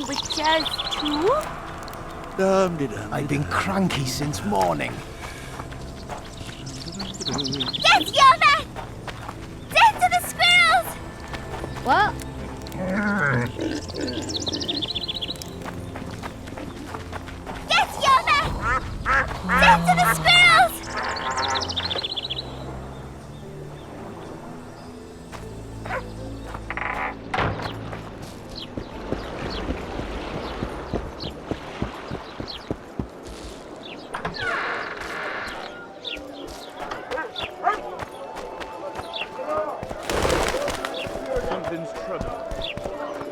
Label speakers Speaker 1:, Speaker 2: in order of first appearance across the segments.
Speaker 1: witches too?
Speaker 2: I've been cranky since morning.
Speaker 1: Get Yoma! Dead to the squirrels! What? Get Yoma! Dead to the squirrels!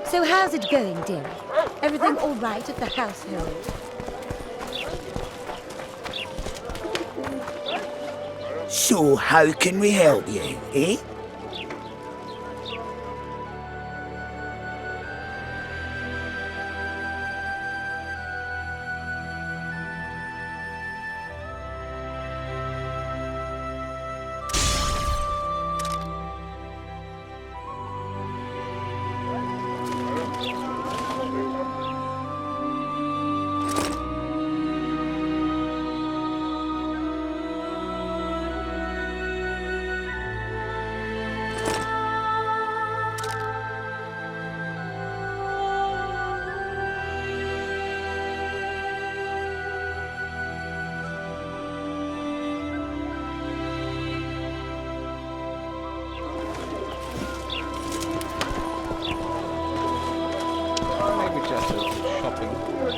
Speaker 3: So how's it going, dearie? Everything all right at the household?
Speaker 2: So how can we help you, eh?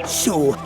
Speaker 2: So...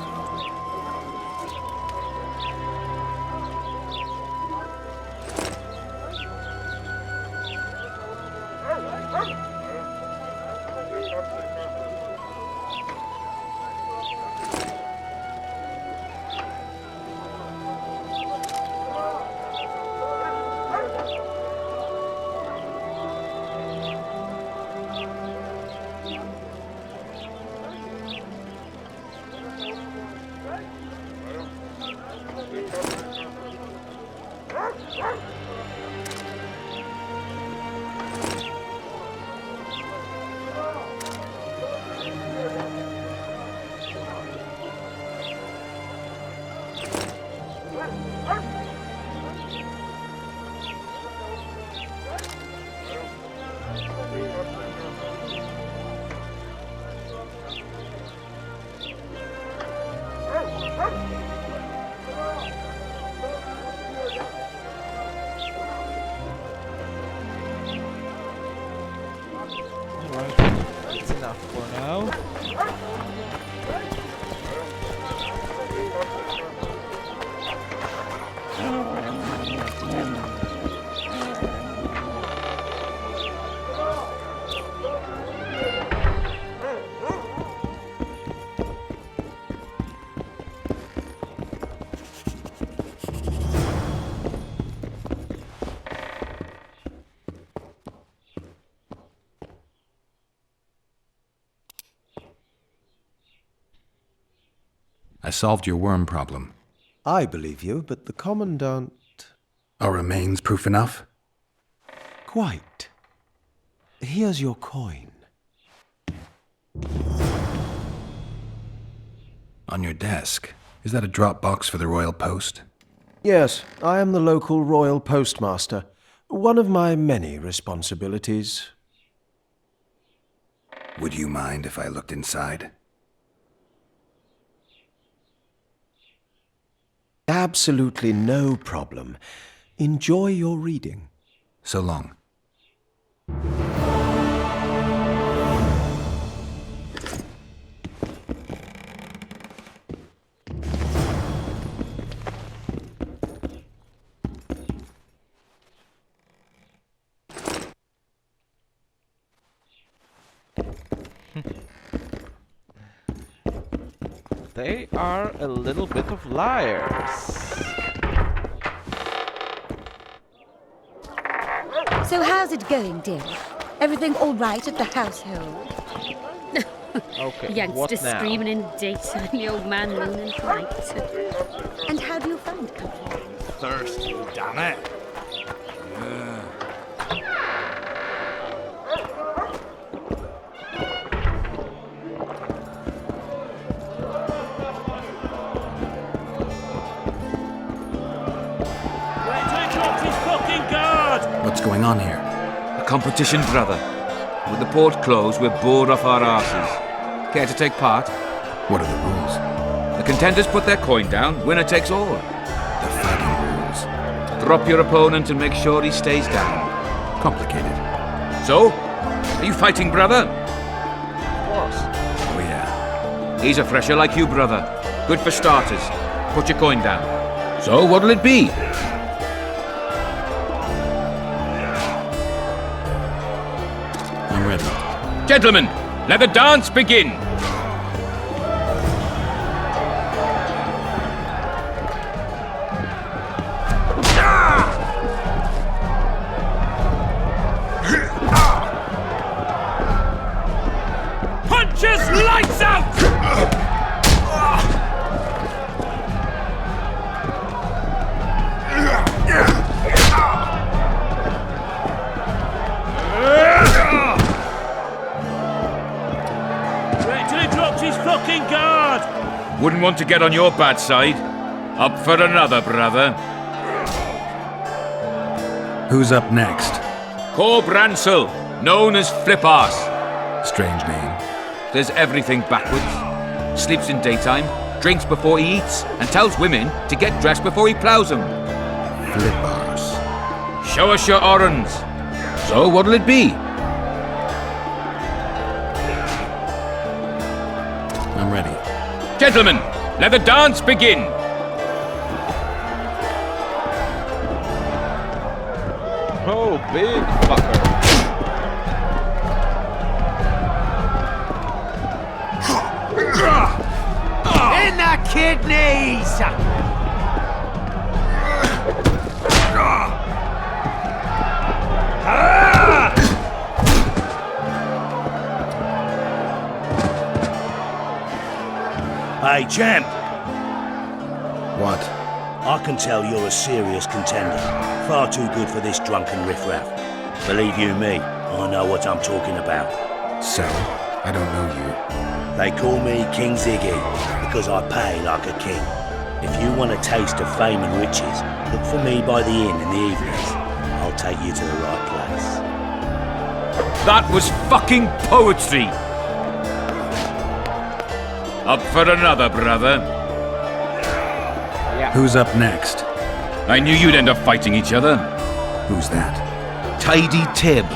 Speaker 4: That's enough for now.
Speaker 5: I solved your worm problem.
Speaker 6: I believe you, but the Commandant...
Speaker 5: Are remains proof enough?
Speaker 6: Quite. Here's your coin.
Speaker 5: On your desk. Is that a drop box for the Royal Post?
Speaker 6: Yes, I am the local Royal Postmaster. One of my many responsibilities.
Speaker 5: Would you mind if I looked inside?
Speaker 6: Absolutely no problem. Enjoy your reading.
Speaker 5: So long.
Speaker 4: They are a little bit of liars.
Speaker 3: So how's it going, dearie? Everything all right at the household?
Speaker 4: Okay,
Speaker 1: Youngster
Speaker 4: what now?
Speaker 1: screaming in daytime, the old man moaning at night.
Speaker 3: And how do you find company?
Speaker 2: Thirsty, damn it.
Speaker 5: What's going on here?
Speaker 7: A competition, brother. With the port closed, we're bored off our arses. Care to take part?
Speaker 5: What are the rules?
Speaker 7: The contenders put their coin down, winner takes all.
Speaker 5: The fighting rules.
Speaker 7: Drop your opponent and make sure he stays down.
Speaker 5: Complicated.
Speaker 7: So, are you fighting, brother?
Speaker 4: Of course.
Speaker 5: Oh, yeah.
Speaker 7: He's a fresher like you, brother. Good for starters. Put your coin down. So, what'll it be?
Speaker 5: I'm ready.
Speaker 7: Gentlemen, let the dance begin! Punches lights out!
Speaker 8: Wait till he drops his fucking guard!
Speaker 7: Wouldn't want to get on your bad side. Up for another, brother.
Speaker 5: Who's up next?
Speaker 7: Cor Bransel, known as Flip-Arse.
Speaker 5: Strange name.
Speaker 7: Does everything backwards. Sleeps in daytime, drinks before he eats, and tells women to get dressed before he ploughs them.
Speaker 5: Flip-Arse.
Speaker 7: Show us your orans. So what'll it be?
Speaker 5: I'm ready.
Speaker 7: Gentlemen, let the dance begin.
Speaker 4: Oh, big fucker.
Speaker 2: In the kidneys!
Speaker 8: Hey, champ,
Speaker 5: What?
Speaker 8: I can tell you're a serious contender. Far too good for this drunken riffraff. Believe you me, I know what I'm talking about.
Speaker 5: So? I don't know you.
Speaker 8: They call me King Ziggy because I pay like a king. If you want a taste of fame and riches, look for me by the inn in the evenings. I'll take you to the right place.
Speaker 7: That was fucking poetry. Up for another, brother.
Speaker 5: Who's up next?
Speaker 7: I knew you'd end up fighting each other.
Speaker 5: Who's that?
Speaker 7: Tidy Tib.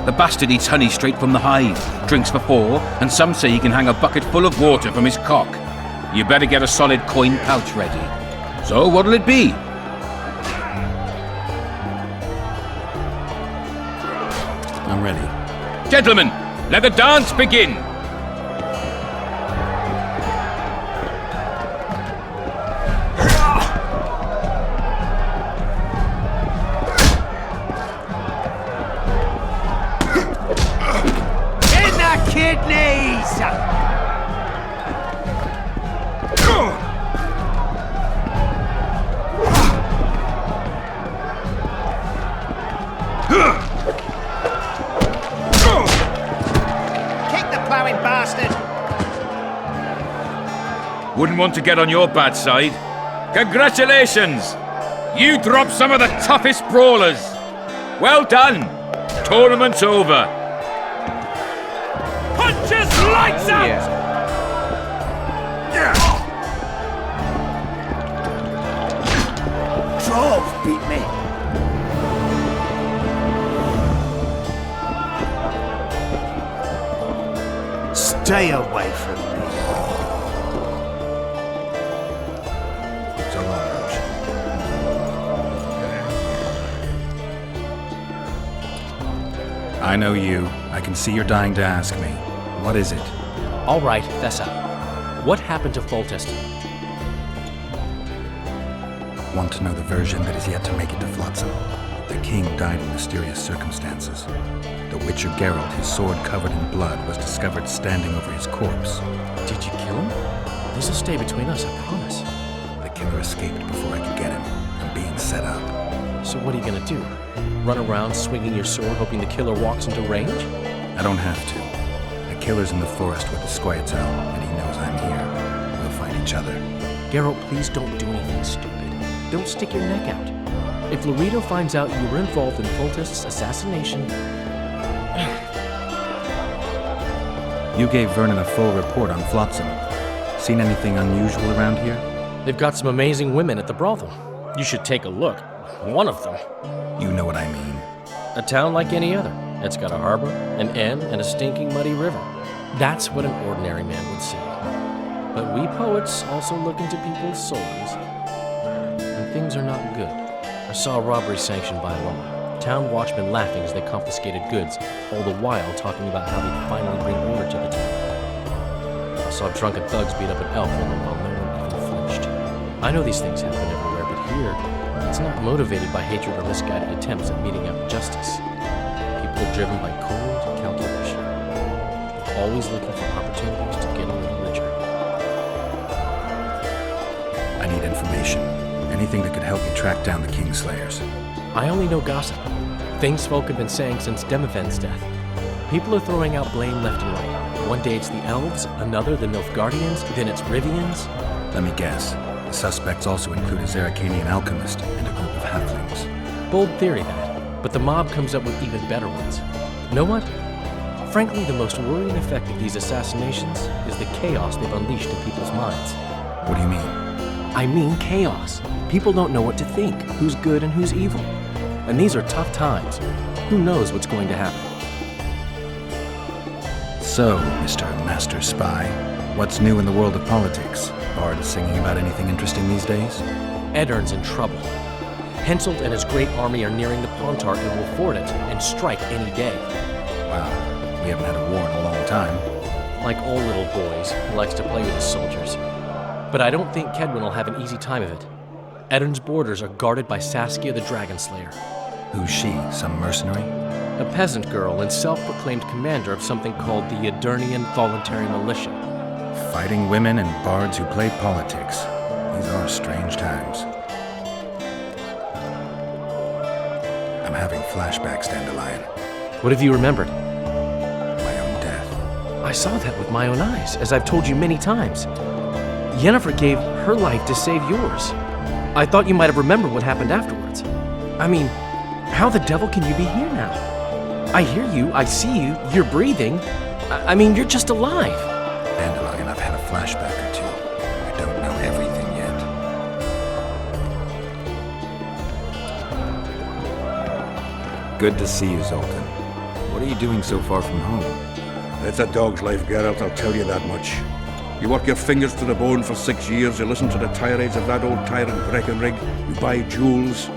Speaker 7: The bastard eats honey straight from the hive, drinks for 4, and some say he can hang a bucket full of water from his cock. You better get a solid coin pouch ready. So what'll it be?
Speaker 5: I'm ready.
Speaker 7: Gentlemen, let the dance begin.
Speaker 2: Kidneys! Kick the plowing bastard!
Speaker 7: Wouldn't want to get on your bad side. Congratulations! You dropped some of the toughest brawlers. Well done. Tournament's over. Punches lights out!
Speaker 2: Drove beat me. Stay away from me.
Speaker 5: So long, Roach. I know you. I can see you're dying to ask me. What is it?
Speaker 9: All right, Thessa. What happened to Foltest?
Speaker 5: Want to know the version that is yet to make it to Flotsam? The king died in mysterious circumstances. The Witcher Geralt, his sword covered in blood, was discovered standing over his corpse.
Speaker 9: Did you kill him? This'll stay between us, I promise.
Speaker 5: The killer escaped before I could get him. I'm being set up.
Speaker 9: So what are you gonna do? Run around swinging your sword hoping the killer walks into range?
Speaker 5: I don't have to. The killer's in the forest with the Squirtle, and he knows I'm here. We'll find each other.
Speaker 9: Geralt, please don't do anything stupid. Don't stick your neck out. If Laredo finds out you were involved in Foltest's assassination...
Speaker 5: You gave Vernon a full report on Flotsam. Seen anything unusual around here?
Speaker 9: They've got some amazing women at the brothel. You should take a look. One of them.
Speaker 5: You know what I mean.
Speaker 9: A town like any other. It's got a harbor, an inn, and a stinking muddy river. That's what an ordinary man would see. But we poets also look into people's souls. And things are not good. I saw a robbery sanctioned by law. Town watchmen laughing as they confiscated goods, all the while talking about how they'd finally bring order to the town. I saw drunken thugs beat up an elf woman while no one even flinched. I know these things happen everywhere, but here, it's not motivated by hatred or misguided attempts at meting out justice. People are driven by cold calculation. They're always looking for opportunities to get a little richer.
Speaker 5: I need information. Anything that could help me track down the Kingslayers.
Speaker 9: I only know gossip. Things folk have been saying since Demiven's death. People are throwing out blame left and right. One day it's the elves, another the Nilfgaardians, then it's Rivians.
Speaker 5: Let me guess. The suspects also include a Zerrikanian alchemist and a group of halflings.
Speaker 9: Bold theory, that. But the mob comes up with even better ones. Know what? Frankly, the most worrying effect of these assassinations is the chaos they've unleashed in people's minds.
Speaker 5: What do you mean?
Speaker 9: I mean chaos. People don't know what to think, who's good and who's evil. And these are tough times. Who knows what's going to happen?
Speaker 5: So, Mr. Master Spy, what's new in the world of politics? Bard singing about anything interesting these days?
Speaker 9: Eddern's in trouble. Henselt and his great army are nearing the Pontar and will ford it and strike any day.
Speaker 5: Wow, we haven't had a war in a long time.
Speaker 9: Like all little boys, he likes to play with his soldiers. But I don't think Kedwin will have an easy time of it. Eddern's borders are guarded by Saskia the Dragon Slayer.
Speaker 5: Who's she? Some mercenary?
Speaker 9: A peasant girl and self-proclaimed commander of something called the Edirnian Voluntary Militia.
Speaker 5: Fighting women and bards who play politics. These are strange times. I'm having flashbacks, Dandelion.
Speaker 9: What have you remembered?
Speaker 5: My own death.
Speaker 9: I saw that with my own eyes, as I've told you many times. Yennefer gave her life to save yours. I thought you might have remembered what happened afterwards. I mean, how the devil can you be here now? I hear you, I see you, you're breathing. I mean, you're just alive.
Speaker 5: Dandelion, I've had a flashback or two. I don't know everything yet. Good to see you, Zoltan. What are you doing so far from home?
Speaker 10: It's a dog's life, Geralt, I'll tell you that much. You work your fingers to the bone for 6 years, you listen to the tirades of that old tyrant Breckenrig, you buy jewels.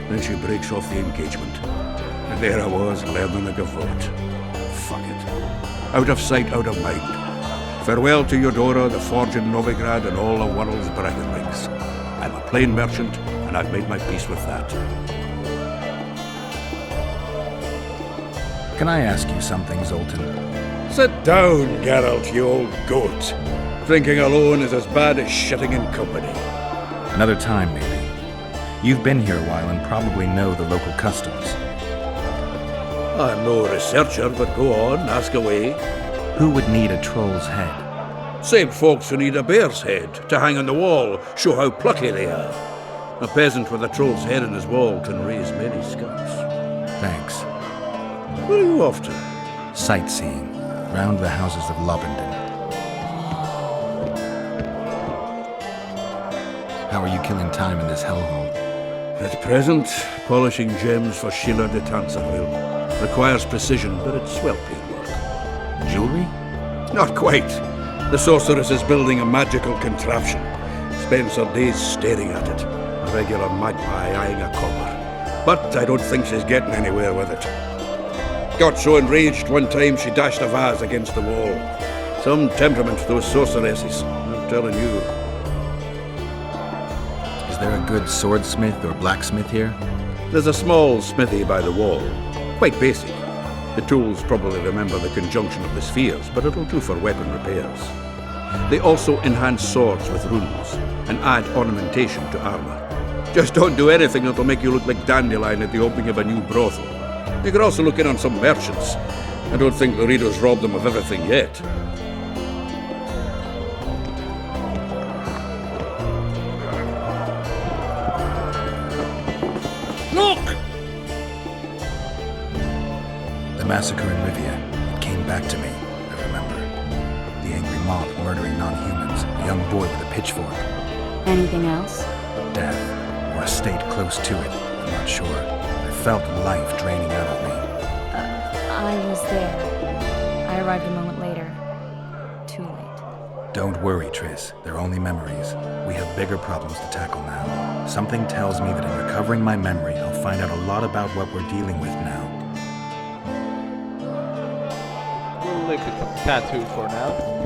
Speaker 10: Then she breaks off the engagement. And there I was, learning the gavotte. Fuck it. Out of sight, out of mind. Farewell to Eudora, the forge in Novigrad, and all the world's Breckenrigs. I'm a plain merchant, and I've made my peace with that.
Speaker 5: Can I ask you something, Zoltan?
Speaker 10: Sit down, Geralt, you old goat. Drinking alone is as bad as shitting in company.
Speaker 5: Another time, maybe. You've been here a while and probably know the local customs.
Speaker 10: I'm no researcher, but go on, ask away.
Speaker 5: Who would need a troll's head?
Speaker 10: Same folks who need a bear's head to hang on the wall, show how plucky they are. A peasant with a troll's head in his wall can raise many scalps.
Speaker 5: Thanks.
Speaker 10: Where are you off to?
Speaker 5: Sightseeing, round the houses of Lobenden. How are you killing time in this hellhole?
Speaker 10: At present, polishing gems for Sheila de Tanserville. Requires precision, but it's well-paid work.
Speaker 5: Jewelry?
Speaker 10: Not quite. The sorceress is building a magical contraption. Spends her days staring at it. A regular magpie eyeing a copper. But I don't think she's getting anywhere with it. Got so enraged one time she dashed a vase against the wall. Some temperament, those sorceresses. I'm telling you.
Speaker 5: Is there a good swordsmith or blacksmith here?
Speaker 10: There's a small smithy by the wall. Quite basic. The tools probably remember the conjunction of the spheres, but it'll do for weapon repairs. They also enhance swords with runes and add ornamentation to armor. Just don't do anything that'll make you look like Dandelion at the opening of a new brothel. You could also look in on some merchants. I don't think Laredo's robbed them of everything yet.
Speaker 5: massacre in Rivia. It came back to me, I remember. The angry mob murdering non-humans, a young boy with a pitchfork.
Speaker 1: Anything else?
Speaker 5: Death, or a state close to it, I'm not sure. I felt life draining out of me.
Speaker 1: I was there. I arrived a moment later. Too late.
Speaker 5: Don't worry, Triss. They're only memories. We have bigger problems to tackle now. Something tells me that in recovering my memory, I'll find out a lot about what we're dealing with now.
Speaker 4: We'll leave the tattoo for now.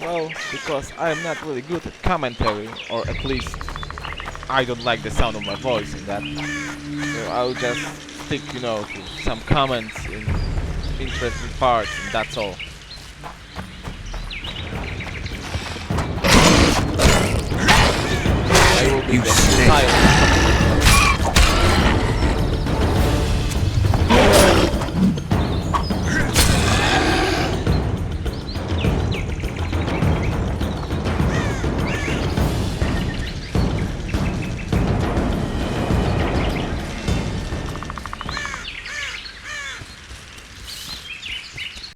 Speaker 4: Well, because I'm not really good at commentary, or at least I don't like the sound of my voice in that. So I'll just stick, to some comments in interesting parts, and that's all.